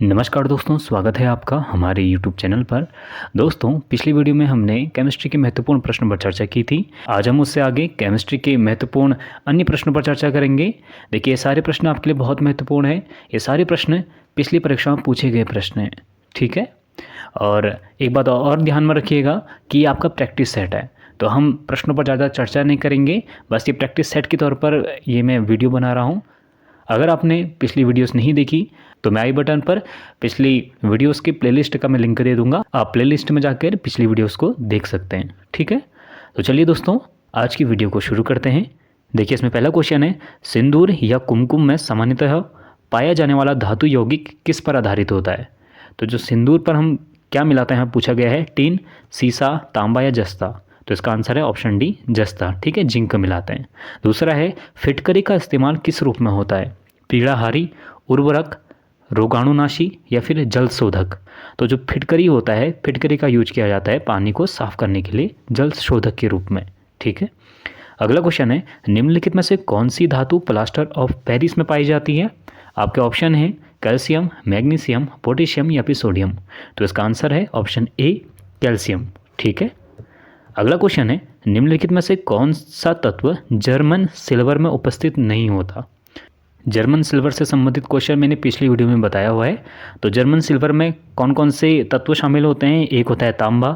नमस्कार दोस्तों, स्वागत है आपका हमारे YouTube चैनल पर। दोस्तों, पिछली वीडियो में हमने केमिस्ट्री के महत्वपूर्ण प्रश्नों पर चर्चा की थी। आज हम उससे आगे केमिस्ट्री के महत्वपूर्ण अन्य प्रश्नों पर चर्चा करेंगे। देखिए, ये सारे प्रश्न आपके लिए बहुत महत्वपूर्ण हैं। ये सारे प्रश्न पिछली परीक्षा में पूछे गए प्रश्न हैं, ठीक है। और एक बात और ध्यान में रखिएगा कि आपका प्रैक्टिस सेट है, तो हम प्रश्नों पर ज़्यादा चर्चा नहीं करेंगे। बस ये प्रैक्टिस सेट के तौर पर ये मैं वीडियो बना रहा हूँ। अगर आपने पिछली वीडियोस नहीं देखी तो मैं आई बटन पर पिछली वीडियोस की प्लेलिस्ट का मैं लिंक दे दूंगा। आप प्लेलिस्ट में जाकर पिछली वीडियोस को देख सकते हैं, ठीक है। तो चलिए दोस्तों, आज की वीडियो को शुरू करते हैं। देखिए, इसमें पहला क्वेश्चन है, सिंदूर या कुमकुम में सामान्यतः पाया जाने वाला धातु यौगिक किस पर आधारित होता है। तो जो सिंदूर पर हम क्या मिलाते हैं, पूछा गया है टीन, सीसा, तांबा या जस्ता। तो इसका आंसर है ऑप्शन डी, जस्ता, ठीक है, जिंक मिलाते हैं। दूसरा है, फिटकरी का इस्तेमाल किस रूप में होता है, पीड़ाहारी, उर्वरक, रोगाणुनाशी या फिर जल शोधक। तो जो फिटकरी होता है, फिटकरी का यूज किया जाता है पानी को साफ करने के लिए जल शोधक के रूप में, ठीक है। अगला क्वेश्चन है, निम्नलिखित में से कौन सी धातु प्लास्टर ऑफ पेरिस में पाई जाती है। आपके ऑप्शन है कैल्शियम, मैग्नीशियम, पोटेशियम या फिर सोडियम। तो इसका आंसर है ऑप्शन ए, कैल्शियम, ठीक है। अगला क्वेश्चन है, निम्नलिखित में से कौन सा तत्व जर्मन सिल्वर में उपस्थित नहीं होता। जर्मन सिल्वर से संबंधित क्वेश्चन मैंने पिछली वीडियो में बताया हुआ है। तो जर्मन सिल्वर में कौन कौन से तत्व शामिल होते हैं, एक होता है तांबा,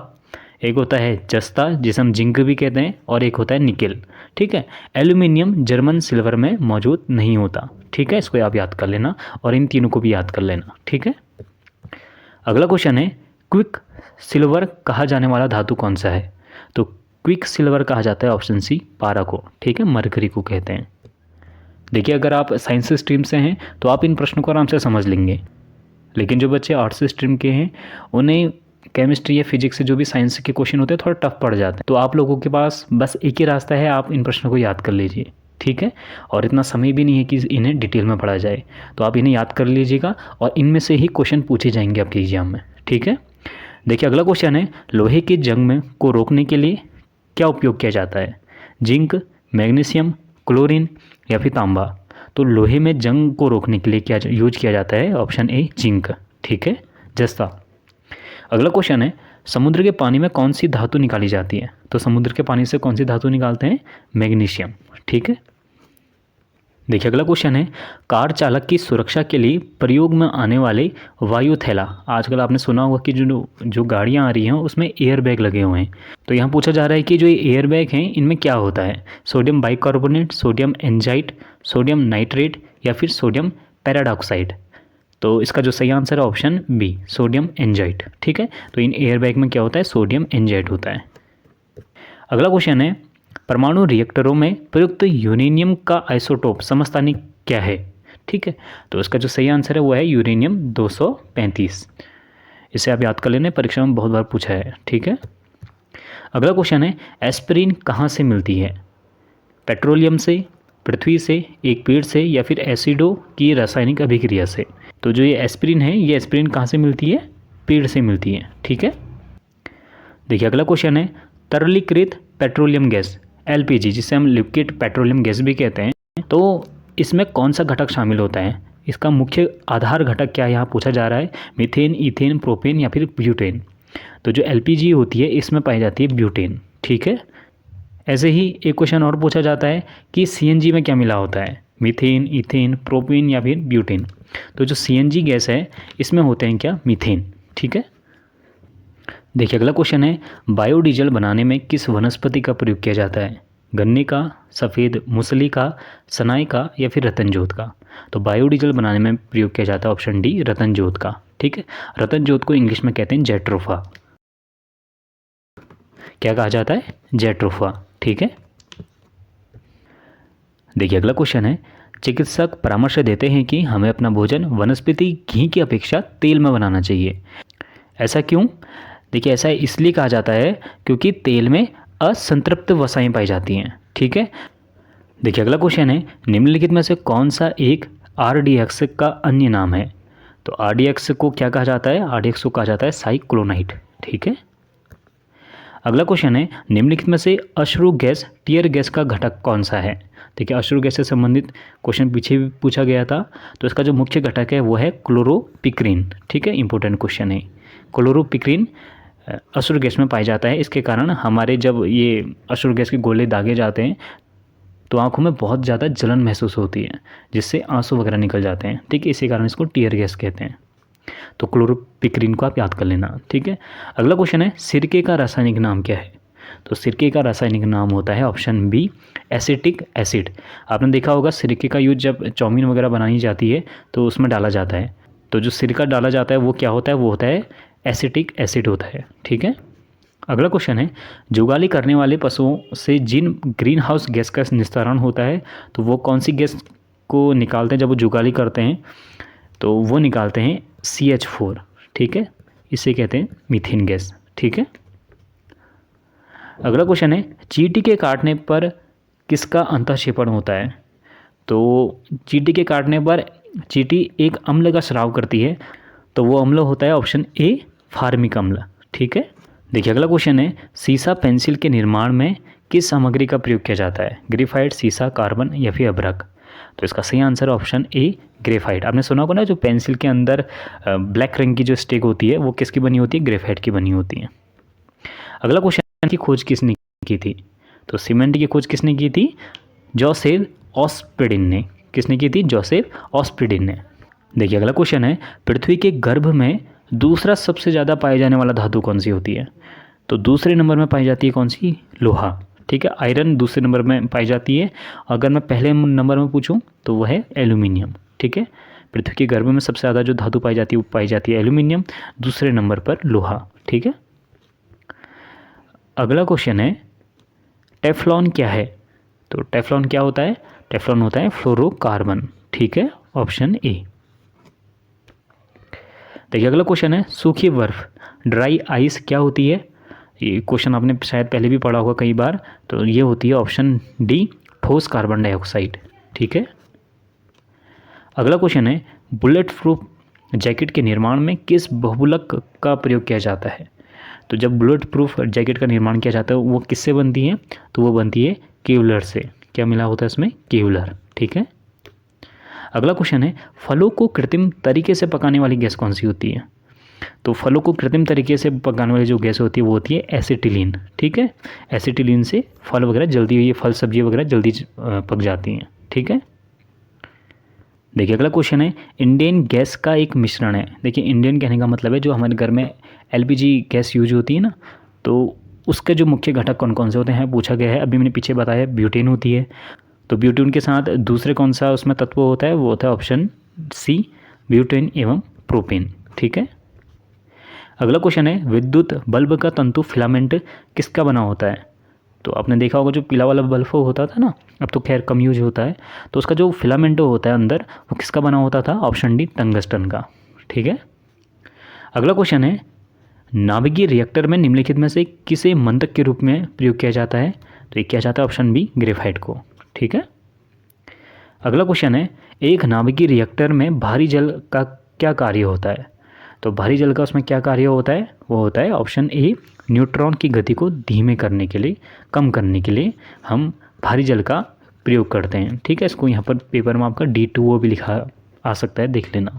एक होता है जस्ता जिसे हम जिंक भी कहते हैं, और एक होता है निकेल, ठीक है। एल्यूमिनियम जर्मन सिल्वर में मौजूद नहीं होता, ठीक है। इसको आप याद कर लेना और इन तीनों को भी याद कर लेना, ठीक है। अगला क्वेश्चन है, क्विक सिल्वर कहा जाने वाला धातु कौन सा है। तो क्विक सिल्वर कहा जाता है ऑप्शन सी, पारा को, ठीक है, मरकरी को कहते हैं। देखिए, अगर आप साइंस स्ट्रीम से हैं तो आप इन प्रश्नों को आराम से समझ लेंगे, लेकिन जो बच्चे आर्ट्स स्ट्रीम के हैं उन्हें केमिस्ट्री या फिजिक्स से जो भी साइंस के क्वेश्चन होते हैं थोड़ा टफ पड़ जाते हैं। तो आप लोगों के पास बस एक ही रास्ता है, आप इन प्रश्नों को याद कर लीजिए, ठीक है। और इतना समय भी नहीं है कि इन्हें डिटेल में पढ़ा जाए, तो आप इन्हें याद कर लीजिएगा और इनमें से ही क्वेश्चन पूछे जाएंगे आपके एग्जाम में, ठीक है। देखिए, अगला क्वेश्चन है, लोहे के जंग में को रोकने के लिए क्या उपयोग किया जाता है, जिंक, मैग्नीशियम, क्लोरीन या फिर तांबा। तो लोहे में जंग को रोकने के लिए क्या यूज किया जाता है, ऑप्शन ए, जिंक, ठीक है, जस्ता। अगला क्वेश्चन है, समुद्र के पानी में कौन सी धातु निकाली जाती है। तो समुद्र के पानी से कौन सी धातु निकालते हैं, मैग्नीशियम, ठीक है। देखिए, अगला क्वेश्चन है, कार चालक की सुरक्षा के लिए प्रयोग में आने वाले वायु थैला। आजकल आपने सुना होगा कि जो गाड़ियाँ आ रही हैं उसमें एयर बैग लगे हुए हैं। तो यहाँ पूछा जा रहा है कि जो ये एयर बैग हैं इनमें क्या होता है, सोडियम बाइकार्बोनेट, सोडियम एंजाइट, सोडियम नाइट्रेट या फिर सोडियम पैराडॉक्साइड। तो इसका जो सही आंसर है ऑप्शन बी, सोडियम एंजाइट, ठीक है। तो इन एयर बैग में क्या होता है, सोडियम एंजाइट होता है। अगला क्वेश्चन है, परमाणु रिएक्टरों में प्रयुक्त यूरेनियम का आइसोटोप समस्थानिक क्या है, ठीक है। तो इसका जो सही आंसर है वो है यूरेनियम 235। इसे आप याद कर लेना, परीक्षा में बहुत बार पूछा है, ठीक है। अगला क्वेश्चन है, एस्पिरिन कहाँ से मिलती है, पेट्रोलियम से, पृथ्वी से, एक पेड़ से या फिर एसिडो की रासायनिक अभिक्रिया से। तो जो ये एस्पिरिन है, ये एस्पिरिन कहाँ से मिलती है, पेड़ से मिलती है, ठीक है। देखिए, अगला क्वेश्चन है, तरलीकृत पेट्रोलियम गैस एलपीजी, जिसे हम लिक्विड पेट्रोलियम गैस भी कहते हैं, तो इसमें कौन सा घटक शामिल होता है, इसका मुख्य आधार घटक क्या है, यहाँ पूछा जा रहा है, मीथेन, इथेन, प्रोपेन या फिर ब्यूटेन। तो जो एलपीजी होती है इसमें पाई जाती है ब्यूटेन, ठीक है। ऐसे ही एक क्वेश्चन और पूछा जाता है कि सीएनजी में क्या मिला होता है, मीथेन, इथेन, प्रोपेन या फिर ब्यूटेन। तो जो सीएनजी गैस है इसमें होते हैं क्या, मीथेन, ठीक है। देखिए, अगला क्वेश्चन है, बायोडीजल बनाने में किस वनस्पति का प्रयोग किया जाता है, गन्ने का, सफ़ेद मूसली का, सनाई का या फिर रतनजोत का। तो बायोडीजल बनाने में प्रयोग किया जाता है ऑप्शन डी, रतनजोत का, ठीक है। रतनजोत को इंग्लिश में कहते हैं जेट्रोफा। क्या कहा जाता है, जेट्रोफा, ठीक है। देखिए, अगला क्वेश्चन है, चिकित्सक परामर्श देते हैं कि हमें अपना भोजन वनस्पति घी की अपेक्षा तेल में बनाना चाहिए, ऐसा क्यों। देखिए, ऐसा इसलिए कहा जाता है क्योंकि तेल में असंतृप्त वसाएं पाई जाती हैं, ठीक है। देखिए, अगला क्वेश्चन है, निम्नलिखित में से कौन सा एक आरडीएक्स का अन्य नाम है। तो आरडीएक्स को क्या कहा जाता है, आरडीएक्स को कहा जाता है साइक्लोनाइट, ठीक है। अगला क्वेश्चन है, निम्नलिखित में से अश्रु गैस टीयर गैस का घटक कौन सा है। देखिए अश्रु गैस से संबंधित क्वेश्चन पीछे भी पूछा गया था। तो इसका जो मुख्य घटक है वो है क्लोरोपिक्रीन। ठीक है, इंपॉर्टेंट क्वेश्चन है। क्लोरोपिक्रीन अश्रु गैस में पाया जाता है। इसके कारण हमारे जब ये अश्रु गैस के गोले दागे जाते हैं तो आंखों में बहुत ज़्यादा जलन महसूस होती है, जिससे आंसू वगैरह निकल जाते हैं। ठीक है, इसी कारण इसको टीयर गैस कहते हैं। तो क्लोरोपिक्रीन को आप याद कर लेना। ठीक है, अगला क्वेश्चन है सिरके का रासायनिक नाम क्या है। तो सिरके का रासायनिक नाम होता है ऑप्शन बी एसिटिक एसिड। आपने देखा होगा सिरके का यूज जब चाउमीन वगैरह बनाई जाती है तो उसमें डाला जाता है। तो जो सिरका डाला जाता है वो क्या होता है, वो होता है एसिटिक एसिड होता है। ठीक है, अगला क्वेश्चन है जुगाली करने वाले पशुओं से जिन ग्रीन हाउस गैस का निस्तारण होता है तो वो कौन सी गैस को निकालते हैं जब वो जुगाली करते हैं, तो वो निकालते हैं CH4। ठीक है, इसे कहते हैं मीथेन गैस। ठीक है, अगला क्वेश्चन है चींटी के काटने पर किसका अंतःक्षेपण होता है। तो चींटी के काटने पर चींटी एक अम्ल का स्राव करती है, तो वो अम्ल होता है ऑप्शन ए फार्मिक अम्ल। ठीक है, देखिए अगला क्वेश्चन है सीसा पेंसिल के निर्माण में किस सामग्री का प्रयोग किया जाता है, ग्रेफाइट, सीसा, कार्बन या फिर अभ्रक। तो इसका सही आंसर ऑप्शन ए ग्रेफाइट। आपने सुना होगा ना जो पेंसिल के अंदर ब्लैक रंग की जो स्टिक होती है वो किसकी बनी होती है, ग्रेफाइट की बनी होती है। अगला क्वेश्चन की खोज किसने की थी। तो सीमेंट की खोज किसने की थी, जोसेफ ऑस्प्रिडिन ने। किसने की थी, जोसेफ ऑस्प्रिडिन ने। देखिए अगला क्वेश्चन है पृथ्वी के गर्भ में दूसरा सबसे ज़्यादा पाई जाने वाला धातु कौन सी होती है। तो दूसरे नंबर में पाई जाती है कौन सी, लोहा। ठीक है, आयरन दूसरे नंबर में पाई जाती है। अगर मैं पहले नंबर में पूछूं तो वह है एल्यूमिनियम। ठीक है, पृथ्वी के गर्भ में सबसे ज़्यादा जो धातु पाई जाती है वो पाई जाती है एल्यूमिनियम, दूसरे नंबर पर लोहा। ठीक है, अगला क्वेश्चन है टेफ्लॉन क्या है। तो टेफ्लॉन क्या होता है, टेफ्लॉन होता है फ्लोरोकार्बन। ठीक है, ऑप्शन ए। देखिए अगला क्वेश्चन है सूखी बर्फ, ड्राई आइस क्या होती है। ये क्वेश्चन आपने शायद पहले भी पढ़ा होगा कई बार। तो ये होती है ऑप्शन डी ठोस कार्बन डाइऑक्साइड। ठीक है, अगला क्वेश्चन है बुलेट प्रूफ जैकेट के निर्माण में किस बहुलक का प्रयोग किया जाता है। तो जब बुलेट प्रूफ जैकेट का निर्माण किया जाता है वो किससे बनती है, तो वो बनती है केवलर से। क्या मिला होता है इसमें, केवलर। ठीक है, अगला क्वेश्चन है फलों को कृत्रिम तरीके से पकाने वाली गैस कौन सी होती है। तो फलों को कृत्रिम तरीके से पकाने वाली जो गैस होती है वो होती है एसिटिलीन। ठीक है, एसिटिलीन से फल वगैरह जल्दी, ये फल सब्जियाँ वगैरह जल्दी पक जाती हैं। ठीक है, देखिए अगला क्वेश्चन है इंडियन गैस का एक मिश्रण है। देखिए इंडियन कहने का मतलब है जो हमारे घर में LPG गैस यूज होती है ना, तो उसके जो मुख्य घटक कौन कौन से होते हैं पूछा गया है। अभी मैंने पीछे बताया ब्यूटेन होती है। तो ब्यूटेन के साथ दूसरे कौन सा उसमें तत्व होता है, वो होता है ऑप्शन सी ब्यूटेन एवं प्रोपेन। ठीक है, अगला क्वेश्चन है विद्युत बल्ब का तंतु फिलामेंट किसका बना होता है। तो आपने देखा होगा जो पीला वाला बल्ब होता था ना, अब तो खैर कम यूज होता है, तो उसका जो फिलामेंट होता है अंदर वो किसका बना होता था, ऑप्शन डी टंगस्टन का। ठीक है, अगला क्वेश्चन है नाभिकीय रिएक्टर में निम्नलिखित में से किसे मंदक के रूप में प्रयोग किया जाता है। तो ये किया जाता है ऑप्शन बी ग्रेफाइट को। ठीक है, अगला क्वेश्चन है एक नाभिकीय रिएक्टर में भारी जल का क्या कार्य होता है। तो भारी जल का उसमें क्या कार्य होता है, वो होता है ऑप्शन ए न्यूट्रॉन की गति को धीमे करने के लिए, कम करने के लिए हम भारी जल का प्रयोग करते हैं। ठीक है, इसको यहाँ पर पेपर में आपका D2O भी लिखा आ सकता है, देख लेना।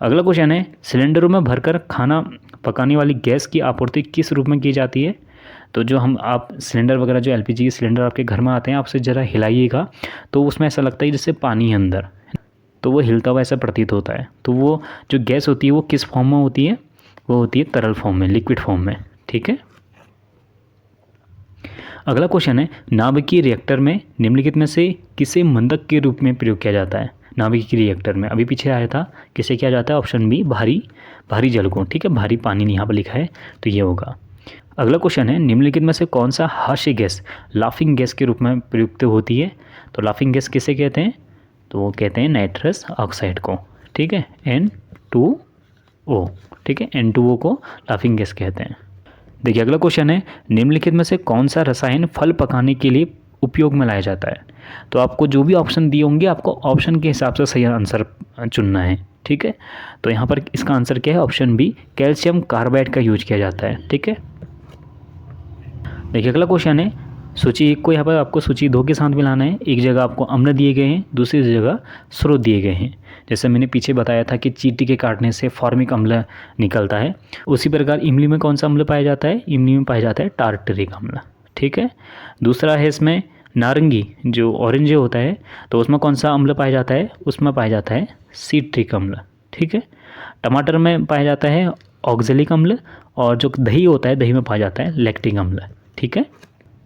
अगला क्वेश्चन है सिलेंडरों में भरकर खाना पकाने वाली गैस की आपूर्ति किस रूप में की जाती है। तो जो आप सिलेंडर वगैरह जो LPG के सिलेंडर आपके घर में आते हैं, आपसे ज़रा हिलाइएगा तो उसमें ऐसा लगता है जैसे पानी है अंदर, तो वो हिलता हुआ ऐसा प्रतीत होता है। तो वो जो गैस होती है वो किस फॉर्म में होती है, वो होती है तरल फॉर्म में, लिक्विड फॉर्म में। ठीक है, अगला क्वेश्चन है नाभिकीय रिएक्टर में निम्नलिखित में से किसे मंदक के रूप में प्रयोग किया जाता है। नाभिकीय रिएक्टर में अभी पीछे आया था, किसे किया जाता है, ऑप्शन बी भारी जल को। ठीक है, भारी पानी यहाँ पर लिखा है तो ये होगा। अगला क्वेश्चन है निम्नलिखित में से कौन सा हास्य गैस लाफिंग गैस के रूप में प्रयुक्त होती है। तो लाफिंग गैस किसे कहते हैं, तो वो कहते हैं नाइट्रस ऑक्साइड को। ठीक है, N2O। ठीक है, N2O को लाफिंग गैस कहते हैं। देखिए अगला क्वेश्चन है निम्नलिखित में से कौन सा रसायन फल पकाने के लिए उपयोग में लाया जाता है। तो आपको जो भी ऑप्शन दिए होंगे आपको ऑप्शन के हिसाब से सही आंसर चुनना है। ठीक है, तो यहाँ पर इसका आंसर क्या है, ऑप्शन बी कैल्शियम कार्बाइड का यूज किया जाता है। ठीक है, देखिए अगला क्वेश्चन है सूची 1 को यहाँ पर आपको सूची 2 के साथ मिलाना है। एक जगह आपको अम्ल दिए गए हैं, दूसरी जगह स्रोत दिए गए हैं। जैसे मैंने पीछे बताया था कि चींटी के काटने से फॉर्मिक अम्ल निकलता है, उसी प्रकार इमली में कौन सा अम्ल पाया जाता है? इमली में पाया जाता है टार्टरिक अम्ल। ठीक है। दूसरा है इसमें नारंगी, जो ऑरेंज होता है, तो उसमें कौन सा अम्ल पाया जाता है? उसमें पाया जाता है सिट्रिक अम्ल। ठीक है। टमाटर में पाया जाता है ऑक्जेलिक अम्ल, और जो दही होता है, दही में पाया जाता है लैक्टिक अम्ल। ठीक है।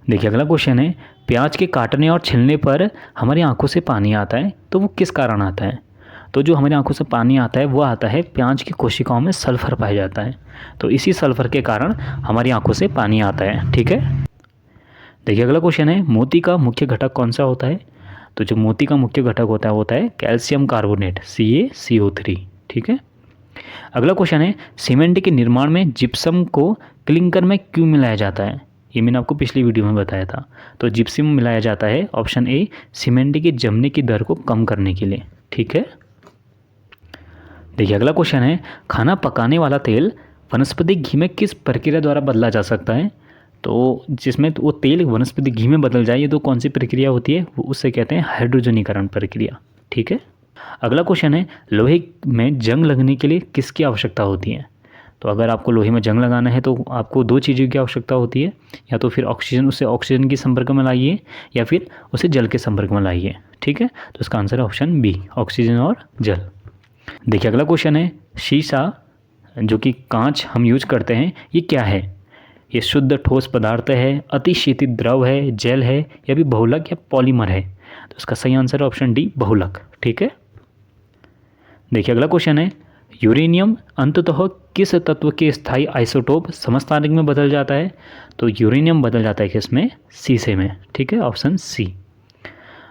देखिए अगला क्वेश्चन है, प्याज के काटने और छिलने पर हमारी आंखों से पानी आता है, तो वो किस कारण आता है? तो जो हमारी आंखों से पानी आता है वो आता है प्याज की कोशिकाओं में सल्फर पाया जाता है, तो इसी सल्फर के कारण हमारी आंखों से पानी आता है। ठीक है। देखिए अगला क्वेश्चन है, मोती का मुख्य घटक कौन सा होता है? तो जो मोती का मुख्य घटक होता है कैल्शियम कार्बोनेट CaCO3। ठीक है। अगला क्वेश्चन है, सीमेंट के निर्माण में जिप्सम को क्लिंकर में क्यों मिलाया जाता है? ये मैंने आपको पिछली वीडियो में बताया था। तो जिप्सम मिलाया जाता है ऑप्शन ए, सीमेंट के जमने की दर को कम करने के लिए। ठीक है। देखिए अगला क्वेश्चन है, खाना पकाने वाला तेल वनस्पति घी में किस प्रक्रिया द्वारा बदला जा सकता है? तो जिसमें वो तेल वनस्पति घी में बदल जाए, ये तो कौन सी प्रक्रिया होती है? वो उससे कहते हैं हाइड्रोजनीकरण प्रक्रिया। ठीक है। अगला क्वेश्चन है, लोहे में जंग लगने के लिए किसकी आवश्यकता होती है? तो अगर आपको लोहे में जंग लगाना है तो आपको 2 चीज़ों की आवश्यकता होती है, या तो फिर ऑक्सीजन के संपर्क में लाइए, या फिर उसे जल के संपर्क में लाइए। ठीक है। तो इसका आंसर है ऑप्शन बी, ऑक्सीजन और जल। देखिए अगला क्वेश्चन है, शीशा जो कि कांच हम यूज करते हैं, ये क्या है? ये शुद्ध ठोस पदार्थ है, अति शीतित द्रव है, जेल है, या भी बहुलक या पॉलीमर है? तो इसका सही आंसर है ऑप्शन डी, बहुलक। ठीक है। देखिए अगला क्वेश्चन है, यूरेनियम अंततः किस तत्व के स्थायी आइसोटोप समस्थानिक में बदल जाता है? तो यूरेनियम बदल जाता है किसमें? सीसे में। ठीक है, ऑप्शन सी।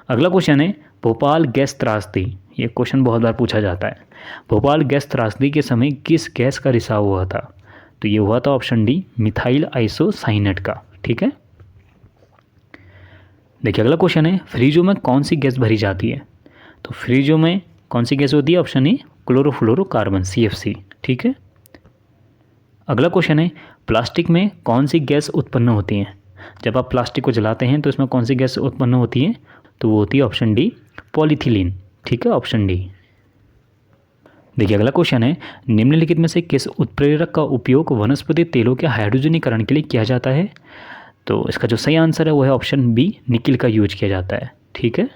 अगला क्वेश्चन है, भोपाल गैस त्रासदी, ये क्वेश्चन बहुत बार पूछा जाता है। भोपाल गैस त्रासदी के समय किस गैस का रिसाव हुआ था? तो ये हुआ था ऑप्शन डी, मिथाइल आइसोसाइनेट का। ठीक है। देखिए अगला क्वेश्चन है, फ्रीजों में कौन सी गैस भरी जाती है? तो फ्रीजों में कौन सी गैस होती है? Option A, chlorofluorocarbon CFC। ठीक है। अगला क्वेश्चन है, प्लास्टिक में कौन सी गैस उत्पन्न होती है? जब आप प्लास्टिक को जलाते हैं तो इसमें कौन सी गैस उत्पन्न होती है? तो वो होती है ऑप्शन डी, पॉलीथिलीन। ठीक है, ऑप्शन डी। देखिए अगला क्वेश्चन है, निम्नलिखित में से किस उत्प्रेरक का उपयोग वनस्पति तेलों के हाइड्रोजनीकरण के लिए किया जाता है? तो इसका जो सही आंसर है वो है ऑप्शन बी, निकिल का यूज किया जाता है। ठीक है।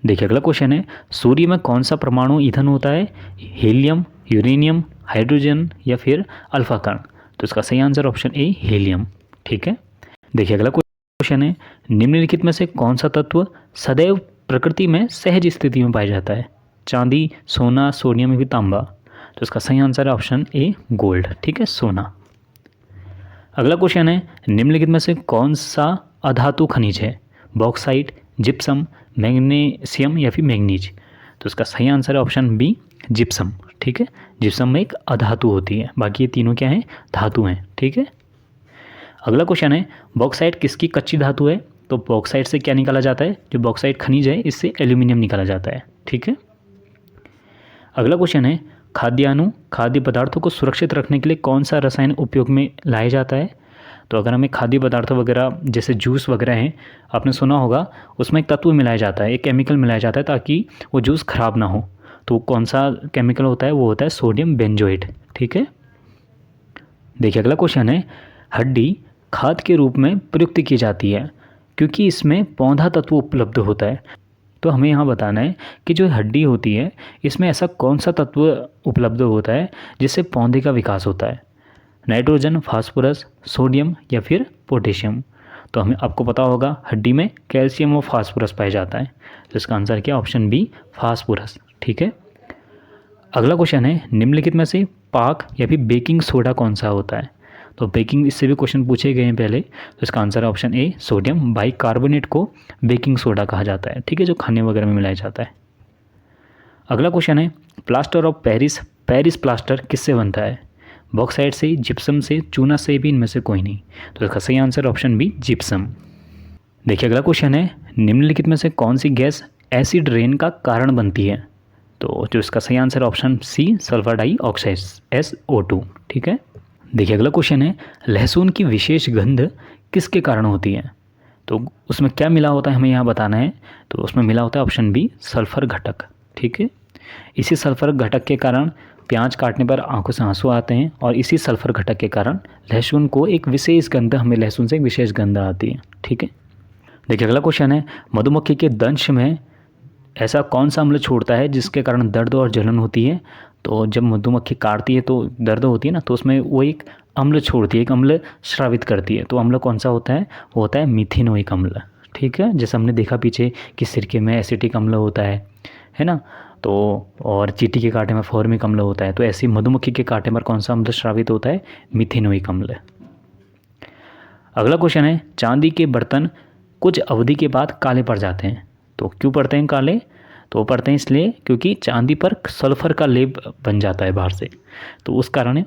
देखिए अगला क्वेश्चन है, सूर्य में कौन सा परमाणु ईंधन होता है? हीलियम, यूरेनियम, हाइड्रोजन, या फिर अल्फा कण? तो इसका सही आंसर ऑप्शन ए, हीलियम। ठीक है। देखिए अगला क्वेश्चन है, निम्नलिखित में से कौन सा तत्व सदैव प्रकृति में सहज स्थिति में पाया जाता है? चांदी, सोना, सोडियम, या फिर तांबा? तो इसका सही आंसर है ऑप्शन ए, गोल्ड। ठीक है, सोना। अगला क्वेश्चन है, निम्नलिखित में से कौन सा अधातु खनिज है? बॉक्साइट, जिप्सम, मैग्नीशियम, या फिर मैग्नीज? तो इसका सही आंसर है ऑप्शन बी, जिप्सम। ठीक है। जिप्सम में एक अधातु होती है, बाकी ये तीनों क्या हैं? धातु हैं। ठीक है। अगला क्वेश्चन है, बॉक्साइट किसकी कच्ची धातु है? तो बॉक्साइट से क्या निकाला जाता है? जो बॉक्साइट खनिज है, इससे एल्यूमिनियम निकाला जाता है। ठीक है। अगला क्वेश्चन है, खाद्य पदार्थों को सुरक्षित रखने के लिए कौन सा रसायन उपयोग में लाया जाता है? तो अगर हमें खाद्य पदार्थ वगैरह जैसे जूस वगैरह हैं, आपने सुना होगा, उसमें एक तत्व मिलाया जाता है, एक केमिकल मिलाया जाता है ताकि वो जूस ख़राब ना हो। तो कौन सा केमिकल होता है? वो होता है सोडियम बेंजोएट। ठीक है। देखिए अगला क्वेश्चन है, हड्डी खाद के रूप में प्रयुक्त की जाती है क्योंकि इसमें पौधा तत्व उपलब्ध होता है। तो हमें यहाँ बताना है कि जो हड्डी होती है, इसमें ऐसा कौन सा तत्व उपलब्ध होता है जिससे पौधे का विकास होता है? नाइट्रोजन, फास्फोरस, सोडियम, या फिर पोटेशियम? तो हमें आपको पता होगा हड्डी में कैल्शियम और फास्फोरस पाया जाता है, तो इसका आंसर क्या? Option B, phosphorus. ठीक है। अगला क्वेश्चन है, निम्नलिखित में से पाक या फिर बेकिंग सोडा कौन सा होता है? तो बेकिंग, इससे भी क्वेश्चन पूछे गए हैं पहले, तो इसका आंसर है ऑप्शन ए, सोडियम बाइकार्बोनेट को बेकिंग सोडा कहा जाता है। ठीक है, जो खाने वगैरह में मिलाया जाता है। अगला क्वेश्चन है, प्लास्टर ऑफ पेरिस प्लास्टर किससे बनता है? बॉक्साइट से, जिप्सम से, चूना से, भी इनमें से कोई नहीं? तो इसका सही आंसर ऑप्शन बी, जिप्सम। देखिए अगला क्वेश्चन है, निम्नलिखित में से कौन सी गैस एसिड रेन का कारण बनती है? तो जो इसका सही answer option C, sulphur dioxide SO2। ठीक है। देखिए अगला क्वेश्चन है, लहसुन की विशेष गंध किसके कारण होती है? तो उसमें क्या मिला होता है हमें यहाँ बताना है। तो उसमें मिला होता है ऑप्शन बी सल्फ़र घटक, ठीक है। इसी सल्फ़र घटक के कारण प्याज काटने पर आंखों से आंसू आते हैं और इसी सल्फ़र घटक के कारण लहसुन को एक विशेष गंध, हमें लहसुन से एक विशेष गंध आती है, ठीक है। देखिए अगला क्वेश्चन है, मधुमक्खी के दंश में ऐसा कौन सा अम्ल छोड़ता है जिसके कारण दर्द और जलन होती है। तो जब मधुमक्खी काटती है तो दर्द होती है ना, तो उसमें वो एक अम्ल छोड़ती है, एक अम्ल स्रावित करती है। तो अम्ल कौन सा होता है, वो होता है मिथेनोइक अम्ल, ठीक है। जैसे हमने देखा पीछे कि सिरके में एसिटिक अम्ल होता है ना। तो और चींटी के कांटे में फॉर्मिक अम्ल होता है। तो ऐसी मधुमक्खी के कांटे पर कौन सा अम्ल स्रावित होता है, मिथेनोइक अम्ल। अगला क्वेश्चन है, चांदी के बर्तन कुछ अवधि के बाद काले पड़ जाते हैं। तो क्यों पड़ते हैं काले, तो पड़ते हैं इसलिए क्योंकि चांदी पर सल्फ़र का लेप बन जाता है बाहर से। तो उस कारण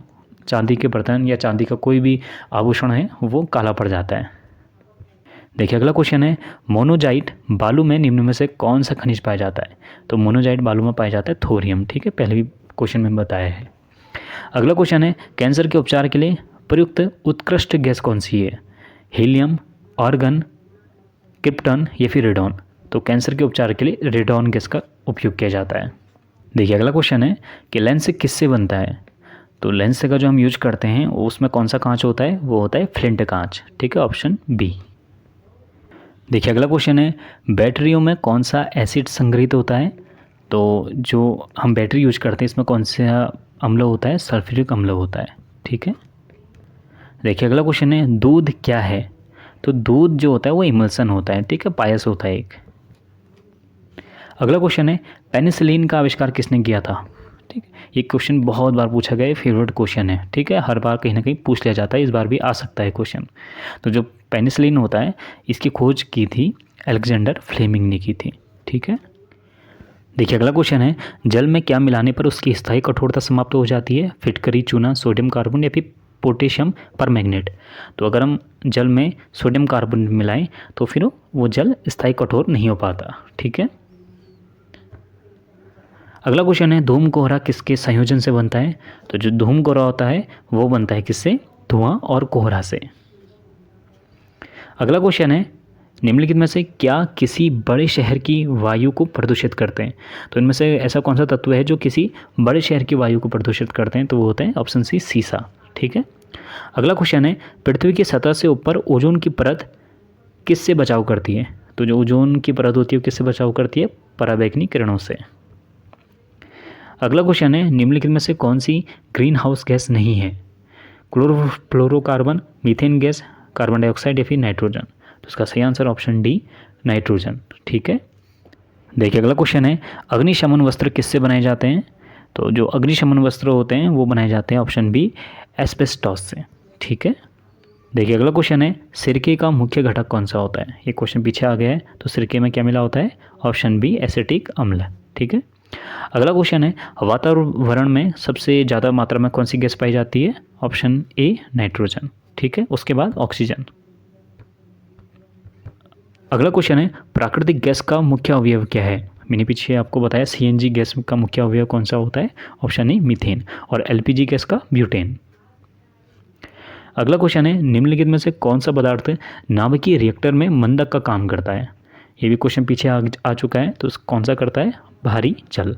चांदी के बर्तन या चांदी का कोई भी आभूषण है वो काला पड़ जाता है। देखिए अगला क्वेश्चन है, मोनोजाइट बालू में निम्न में से कौन सा खनिज पाया जाता है। तो मोनोजाइट बालू में पाया जाता है थोरियम, ठीक है, पहले भी क्वेश्चन में बताया है। अगला क्वेश्चन है, कैंसर के उपचार के लिए प्रयुक्त उत्कृष्ट गैस कौन सी है, हीलियम, आर्गन, क्रिप्टन या फिर रेडॉन। तो कैंसर के उपचार के लिए रेडॉन गैस का उपयोग किया जाता है। देखिए अगला क्वेश्चन है कि लेंस किससे बनता है। तो लेंस का जो हम यूज करते हैं उसमें कौन सा कांच होता है, वो होता है फ्लिंट कांच, ठीक है, ऑप्शन बी। देखिए अगला क्वेश्चन है, बैटरियों में कौन सा एसिड संग्रहित होता है। तो जो हम बैटरी यूज करते हैं इसमें कौन सा अम्ल होता है, सल्फ्यूरिक अम्ल होता है, ठीक है। देखिए अगला क्वेश्चन है, दूध क्या है। तो दूध जो होता है वो इमल्सन होता है, ठीक है, पायस होता है एक। अगला क्वेश्चन है, पेनिसिलिन का आविष्कार किसने किया था। ठीक है, ये क्वेश्चन बहुत बार पूछा गया है, फेवरेट क्वेश्चन है, ठीक है, हर बार कहीं ना कहीं पूछ लिया जाता है, इस बार भी आ सकता है क्वेश्चन। तो जो पेनिसिलिन होता है इसकी खोज की थी अलेक्जेंडर फ्लेमिंग ने की थी, ठीक है। देखिए अगला क्वेश्चन है, जल में क्या मिलाने पर उसकी स्थायी कठोरता समाप्त हो जाती है, फिटकरी, चूना, सोडियम कार्बन या फिर पोटेशियम परमैंगनेट। तो अगर हम जल में सोडियम कार्बन मिलाएं तो फिर वो जल स्थायी कठोर नहीं हो पाता, ठीक है। अगला क्वेश्चन है, धूम कोहरा किसके संयोजन से बनता है। तो जो धूम कोहरा होता है वो बनता है किससे, धुआं और कोहरा से। अगला क्वेश्चन है, निम्नलिखित में से क्या किसी बड़े शहर की वायु को प्रदूषित करते हैं। तो इनमें से ऐसा कौन सा तत्व है जो किसी बड़े शहर की वायु को प्रदूषित करते हैं। तो वो होता है ऑप्शन सी सीसा, ठीक है। अगला क्वेश्चन है, पृथ्वी की सतह से ऊपर ओजोन की परत किससे बचाव करती है। तो जो ओजोन की परत होती है किससे बचाव करती है, पराबैंगनी किरणों से। अगला क्वेश्चन है, निम्नलिखित में से कौन सी ग्रीन हाउस गैस नहीं है, chlorofluorocarbon, methane gas, carbon dioxide या फिर नाइट्रोजन। तो इसका सही आंसर ऑप्शन डी नाइट्रोजन, ठीक है। देखिए अगला क्वेश्चन है, अग्निशमन वस्त्र किससे बनाए जाते हैं। तो जो अग्निशमन वस्त्र होते हैं वो बनाए जाते हैं ऑप्शन बी एस्बेस्टॉस से, ठीक है। देखिए अगला क्वेश्चन है, सिरके का मुख्य घटक कौन सा होता है। ये क्वेश्चन पीछे आ गया है, तो सिरके में क्या मिला होता है, ऑप्शन बी एसिटिक अम्ल, ठीक है। अगला क्वेश्चन है, वातावरण में सबसे ज़्यादा मात्रा में कौन सी गैस पाई जाती है, ऑप्शन ए नाइट्रोजन, ठीक है, उसके बाद ऑक्सीजन। अगला क्वेश्चन है, प्राकृतिक गैस का मुख्य अवयव क्या है। मैंने पीछे आपको बताया सीएनजी गैस का मुख्य अवयव कौन सा होता है, ऑप्शन ए मीथेन, और एलपीजी गैस का ब्यूटेन। अगला क्वेश्चन है, निम्नलिखित में से कौन सा पदार्थ नाभिकीय रिएक्टर में मंदक का काम करता है। ये भी क्वेश्चन पीछे आ चुका है, तो कौन सा करता है, भारी जल।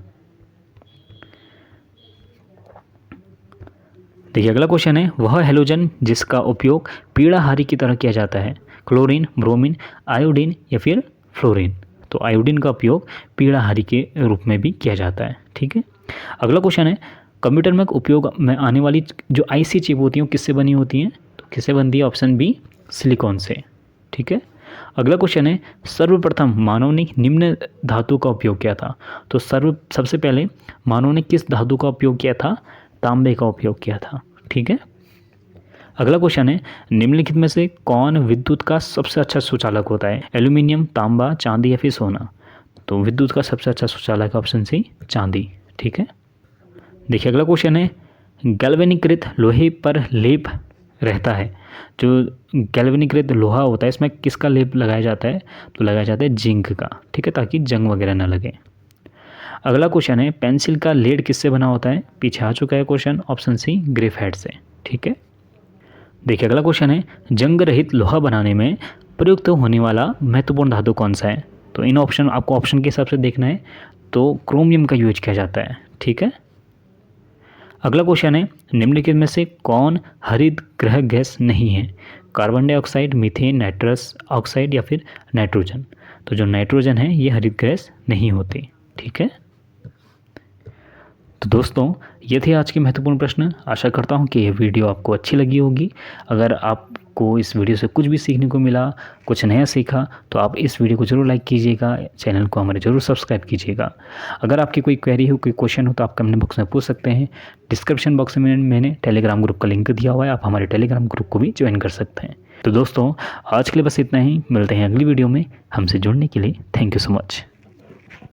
देखिए अगला क्वेश्चन है, वह हैलोजन जिसका उपयोग पीड़ाहारी की तरह किया जाता है, क्लोरीन, ब्रोमीन, आयोडीन या फिर फ्लोरीन। तो आयोडीन का उपयोग पीड़ाहारी के रूप में भी किया जाता है, ठीक है। अगला क्वेश्चन है, कंप्यूटर में उपयोग में आने वाली जो आईसी चिप होती हैं किससे बनी होती हैं। तो किससे बनती है, ऑप्शन बी सिलिकॉन से, ठीक है। अगला क्वेश्चन है, सर्वप्रथम मानव ने निम्न धातु का उपयोग किया था। तो सबसे पहले मानव ने किस धातु का उपयोग किया था, तांबे का उपयोग किया था, ठीक है। अगला क्वेश्चन है, निम्नलिखित में से कौन विद्युत का सबसे अच्छा सुचालक होता है, एल्यूमिनियम, तांबा, चांदी या फिर सोना। तो विद्युत का सबसे अच्छा सुचालक ऑप्शन सी चांदी, ठीक है। देखिए अगला क्वेश्चन है, गैल्वेनीकृत लोहे पर लेप रहता है। जो गैल्वेनीकृत लोहा होता है इसमें किसका लेप लगाया जाता है, तो लगाया जाता है जिंक का, ठीक है, ताकि जंग वगैरह ना लगे। अगला क्वेश्चन है, पेंसिल का लेड किससे बना होता है, पीछे आ चुका है क्वेश्चन, ऑप्शन सी ग्रेफाइट से, ठीक है। देखिए अगला क्वेश्चन है, जंग रहित लोहा बनाने में प्रयुक्त होने वाला महत्वपूर्ण धातु कौन सा है? तो इन ऑप्शन आपको ऑप्शन के हिसाब से देखना है। तो क्रोमियम का यूज किया जाता है। ठीक है। अगला क्वेश्चन है, निम्नलिखित में से कौन हरित गृह गैस नहीं है? Carbon dioxide, methane, nitrous oxide या फिर नाइट्रोजन। तो जो नाइट्रोजन है ये हरित गैस नहीं होती। ठीक है। तो दोस्तों ये थे आज के महत्वपूर्ण प्रश्न। आशा करता हूँ कि यह वीडियो आपको अच्छी लगी होगी। अगर आपको इस वीडियो से कुछ भी सीखने को मिला, कुछ नया सीखा, तो आप इस वीडियो को ज़रूर लाइक कीजिएगा, चैनल को हमारे ज़रूर सब्सक्राइब कीजिएगा। अगर आपकी कोई क्वेरी हो, कोई क्वेश्चन हो, तो आप कमेंट बॉक्स में पूछ सकते हैं। डिस्क्रिप्शन बॉक्स में मैंने टेलीग्राम ग्रुप का लिंक दिया हुआ है, आप हमारे टेलीग्राम ग्रुप को भी ज्वाइन कर सकते हैं। तो दोस्तों आज के लिए बस इतना ही। मिलते हैं अगली वीडियो में। हमसे जुड़ने के लिए थैंक यू सो मच।